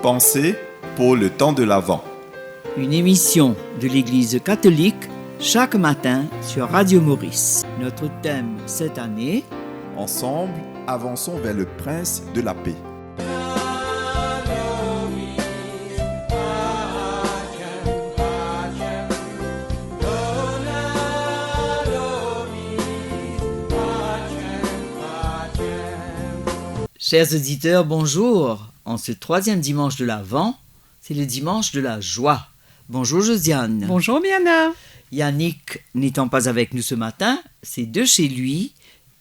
Pensée pour le temps de l'Avent. Une émission de l'Église catholique chaque matin sur Radio Maurice. Notre thème cette année: Ensemble, avançons vers le Prince de la paix. Chers auditeurs, bonjour. En ce troisième dimanche de l'Avent, c'est le dimanche de la joie. Bonjour Josiane. Bonjour Miana. Yannick n'étant pas avec nous ce matin, c'est de chez lui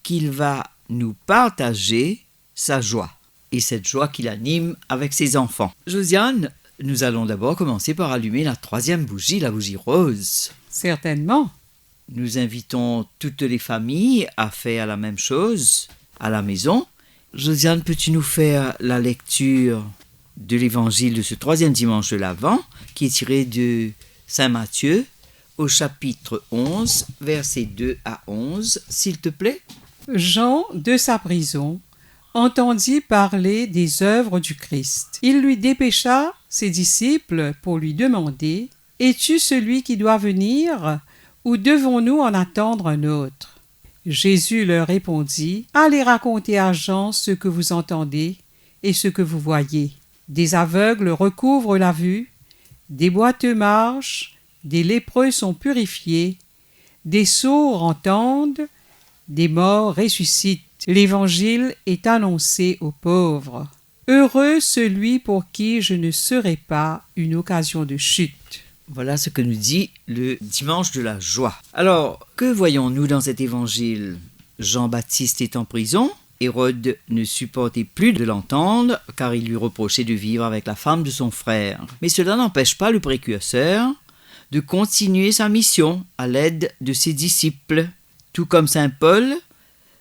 qu'il va nous partager sa joie et cette joie qu'il anime avec ses enfants. Josiane, nous allons d'abord commencer par allumer la troisième bougie, la bougie rose. Certainement. Nous invitons toutes les familles à faire la même chose à la maison. Josiane, peux-tu nous faire la lecture de l'évangile de ce troisième dimanche de l'Avent, qui est tiré de Saint Matthieu, au chapitre 11, versets 2 à 11, s'il te plaît? Jean, de sa prison, entendit parler des œuvres du Christ. Il lui dépêcha ses disciples pour lui demander: « Es-tu celui qui doit venir, ou devons-nous en attendre un autre ?» Jésus leur répondit: « Allez raconter à Jean ce que vous entendez et ce que vous voyez. Des aveugles recouvrent la vue, des boiteux marchent, des lépreux sont purifiés, des sourds entendent, des morts ressuscitent. L'Évangile est annoncé aux pauvres. Heureux celui pour qui je ne serai pas une occasion de chute. » Voilà ce que nous dit le dimanche de la joie. Alors, que voyons-nous dans cet évangile? Jean-Baptiste est en prison. Hérode ne supportait plus de l'entendre car il lui reprochait de vivre avec la femme de son frère. Mais cela n'empêche pas le précurseur de continuer sa mission à l'aide de ses disciples. Tout comme Saint Paul,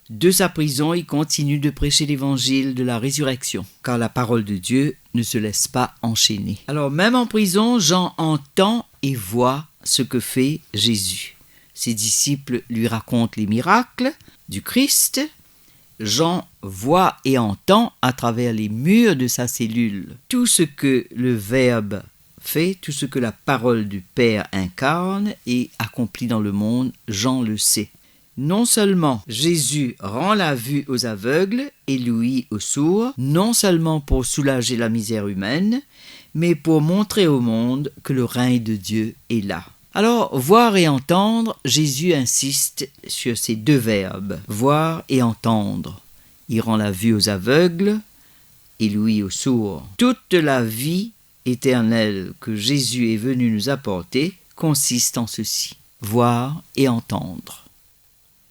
de sa prison, il continue de prêcher l'évangile de la résurrection, car la parole de Dieu ne se laisse pas enchaîner. Alors même en prison, Jean entend et voit ce que fait Jésus. Ses disciples lui racontent les miracles du Christ. Jean voit et entend à travers les murs de sa cellule tout ce que le Verbe fait, tout ce que la parole du Père incarne et accomplit dans le monde. Jean le sait. Non seulement Jésus rend la vue aux aveugles et l'ouïe aux sourds, non seulement pour soulager la misère humaine, mais pour montrer au monde que le règne de Dieu est là. Alors, voir et entendre, Jésus insiste sur ces deux verbes, voir et entendre. Il rend la vue aux aveugles et l'ouïe aux sourds. Toute la vie éternelle que Jésus est venu nous apporter consiste en ceci, voir et entendre.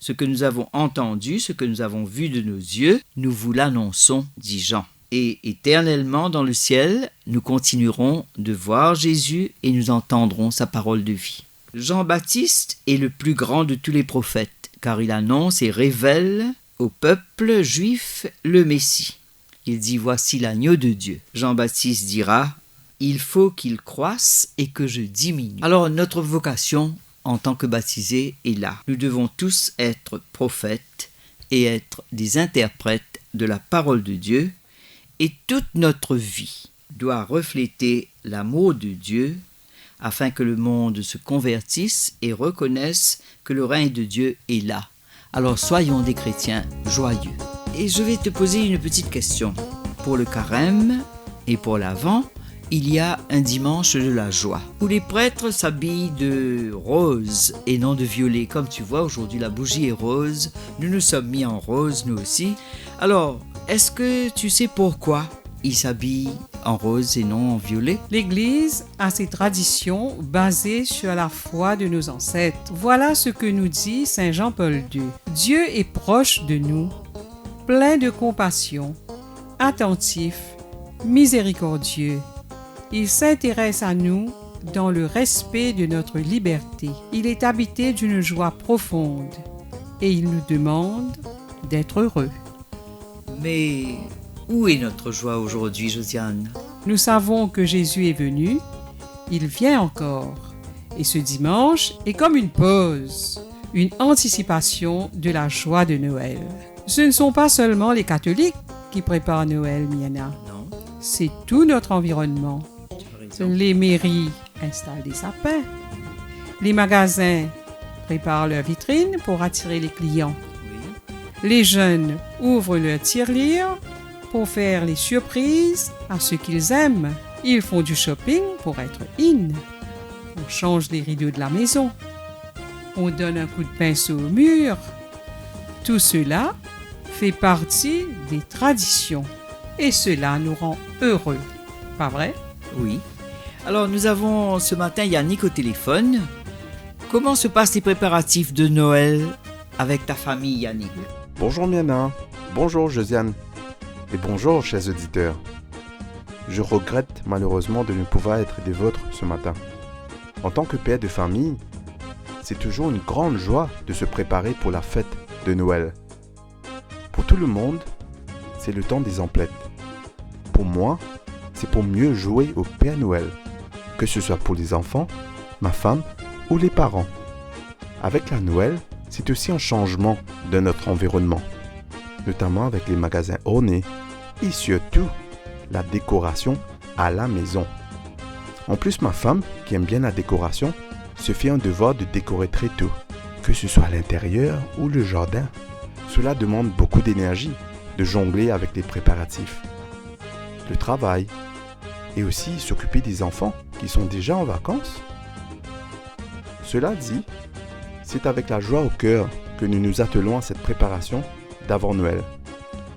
Ce que nous avons entendu, ce que nous avons vu de nos yeux, nous vous l'annonçons, dit Jean. Et éternellement dans le ciel, nous continuerons de voir Jésus et nous entendrons sa parole de vie. Jean-Baptiste est le plus grand de tous les prophètes, car il annonce et révèle au peuple juif le Messie. Il dit: « Voici l'agneau de Dieu ». Jean-Baptiste dira: « Il faut qu'il croisse et que je diminue ». Alors notre vocation en tant que baptisés est là. Nous devons tous être prophètes et être des interprètes de la parole de Dieu, et toute notre vie doit refléter l'amour de Dieu afin que le monde se convertisse et reconnaisse que le règne de Dieu est là. Alors soyons des chrétiens joyeux. Et je vais te poser une petite question. Pour le carême et pour l'Avent, il y a un dimanche de la joie, où les prêtres s'habillent de rose et non de violet. Comme tu vois, aujourd'hui la bougie est rose, nous nous sommes mis en rose nous aussi. Alors, est-ce que tu sais pourquoi ils s'habillent en rose et non en violet? L'Église a ses traditions basées sur la foi de nos ancêtres. Voilà ce que nous dit Saint Jean-Paul II. Dieu est proche de nous, plein de compassion, attentif, miséricordieux. Il s'intéresse à nous dans le respect de notre liberté. Il est habité d'une joie profonde et il nous demande d'être heureux. Mais où est notre joie aujourd'hui, Josiane? Nous savons que Jésus est venu, il vient encore. Et ce dimanche est comme une pause, une anticipation de la joie de Noël. Ce ne sont pas seulement les catholiques qui préparent Noël, Miana. Non. c'est tout notre environnement. Tu as raison. Les mairies installent des sapins. Les magasins préparent leurs vitrines pour attirer les clients. Oui. Les jeunes ouvrent leur tirelire pour faire les surprises à ceux qu'ils aiment. Ils font du shopping pour être in. On change les rideaux de la maison. On donne un coup de pinceau au mur. Tout cela fait partie des traditions. Et cela nous rend heureux. Pas vrai? Oui. Alors, nous avons ce matin Yannick au téléphone. Comment se passent les préparatifs de Noël avec ta famille, Yannick? Bonjour Miana, bonjour Josiane et bonjour chers auditeurs. Je regrette malheureusement de ne pouvoir être des vôtres ce matin. En tant que père de famille, c'est toujours une grande joie de se préparer pour la fête de Noël. Pour tout le monde, c'est le temps des emplettes. Pour moi, c'est pour mieux jouer au Père Noël, que ce soit pour les enfants, ma femme ou les parents. Avec la Noël, c'est aussi un changement de notre environnement, notamment avec les magasins ornés et surtout la décoration à la maison. En plus, ma femme, qui aime bien la décoration, se fait un devoir de décorer très tôt, que ce soit à l'intérieur ou le jardin. Cela demande beaucoup d'énergie de jongler avec les préparatifs, le travail et aussi s'occuper des enfants qui sont déjà en vacances. Cela dit, c'est avec la joie au cœur que nous nous attelons à cette préparation d'avant Noël.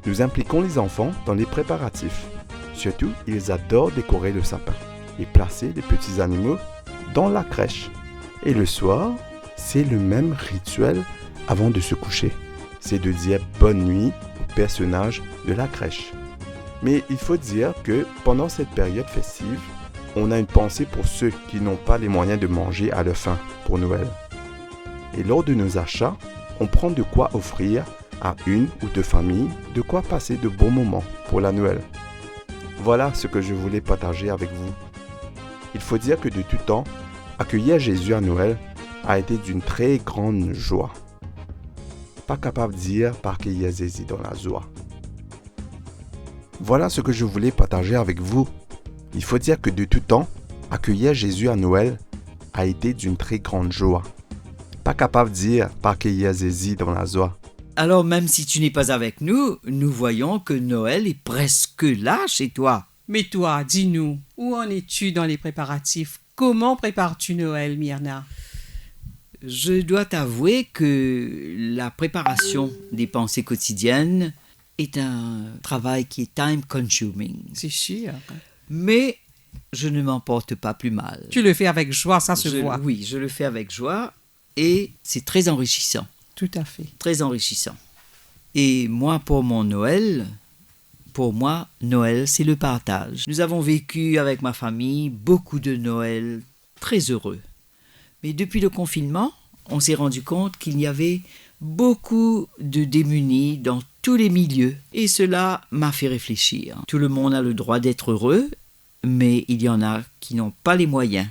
Nous impliquons les enfants dans les préparatifs. Surtout, ils adorent décorer le sapin et placer les petits animaux dans la crèche. Et le soir, c'est le même rituel avant de se coucher. C'est de dire bonne nuit aux personnages de la crèche. Mais il faut dire que pendant cette période festive, on a une pensée pour ceux qui n'ont pas les moyens de manger à leur faim pour Noël. Et lors de nos achats, on prend de quoi offrir à une ou deux familles, de quoi passer de bons moments pour la Noël. Voilà ce que je voulais partager avec vous. Il faut dire que de tout temps, accueillir Jésus à Noël a été d'une très grande joie. Pas capable de dire par qu'il y a Jésus dans la joie. Voilà ce que je voulais partager avec vous. Il faut dire que de tout temps, accueillir Jésus à Noël a été d'une très grande joie. Pas capable de dire par qu'il y a Jésus dans la joie. Alors, même si tu n'es pas avec nous, nous voyons que Noël est presque là chez toi. Mais toi, dis-nous, où en es-tu dans les préparatifs? Comment prépares-tu Noël, Myrna? Je dois t'avouer que la préparation des pensées quotidiennes est un travail qui est time-consuming. C'est sûr. Mais je ne m'en porte pas plus mal. Tu le fais avec joie, ça se voit. Oui, je le fais avec joie et c'est très enrichissant. Tout à fait. Très enrichissant. Et moi, pour moi, Noël, c'est le partage. Nous avons vécu avec ma famille beaucoup de Noël très heureux. Mais depuis le confinement, on s'est rendu compte qu'il y avait beaucoup de démunis dans tous les milieux. Et cela m'a fait réfléchir. Tout le monde a le droit d'être heureux, mais il y en a qui n'ont pas les moyens.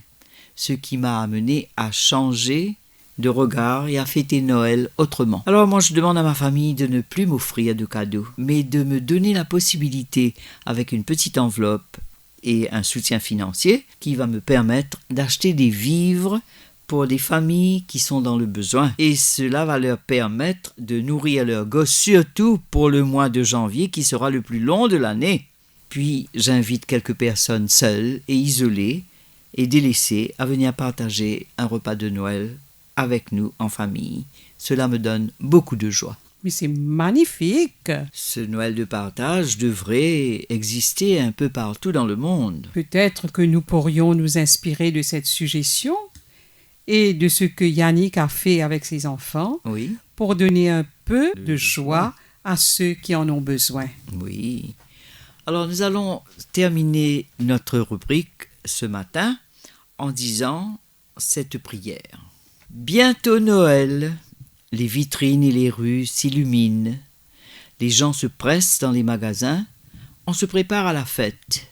Ce qui m'a amené à changer de regard et à fêter Noël autrement. Alors moi je demande à ma famille de ne plus m'offrir de cadeaux, mais de me donner la possibilité, avec une petite enveloppe et un soutien financier, qui va me permettre d'acheter des vivres pour des familles qui sont dans le besoin. Et cela va leur permettre de nourrir leurs gosses, surtout pour le mois de janvier qui sera le plus long de l'année. Puis j'invite quelques personnes seules et isolées et délaissées à venir partager un repas de Noël avec nous en famille. Cela me donne beaucoup de joie. Mais c'est magnifique. Ce Noël de partage devrait exister un peu partout dans le monde. Peut-être que nous pourrions nous inspirer de cette suggestion et de ce que Yannick a fait avec ses enfants Oui, pour donner un peu de joie à ceux qui en ont besoin. oui. Alors nous allons terminer notre rubrique ce matin en disant cette prière. Bientôt Noël, les vitrines et les rues s'illuminent, les gens se pressent dans les magasins, on se prépare à la fête.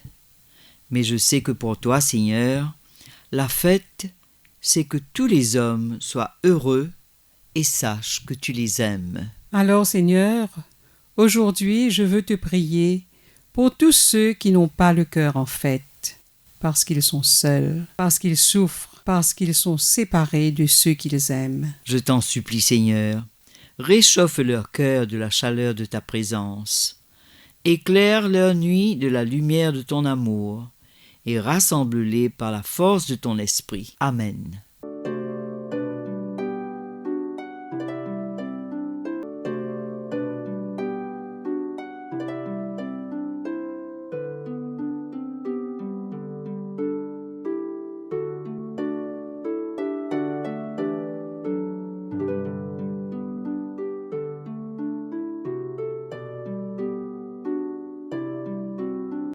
Mais je sais que pour toi, Seigneur, la fête, c'est que tous les hommes soient heureux et sachent que tu les aimes. Alors, Seigneur, aujourd'hui, je veux te prier pour tous ceux qui n'ont pas le cœur en fête, parce qu'ils sont seuls, parce qu'ils souffrent, parce qu'ils sont séparés de ceux qu'ils aiment. Je t'en supplie, Seigneur, réchauffe leur cœur de la chaleur de ta présence. Éclaire leur nuit de la lumière de ton amour et rassemble-les par la force de ton esprit. Amen.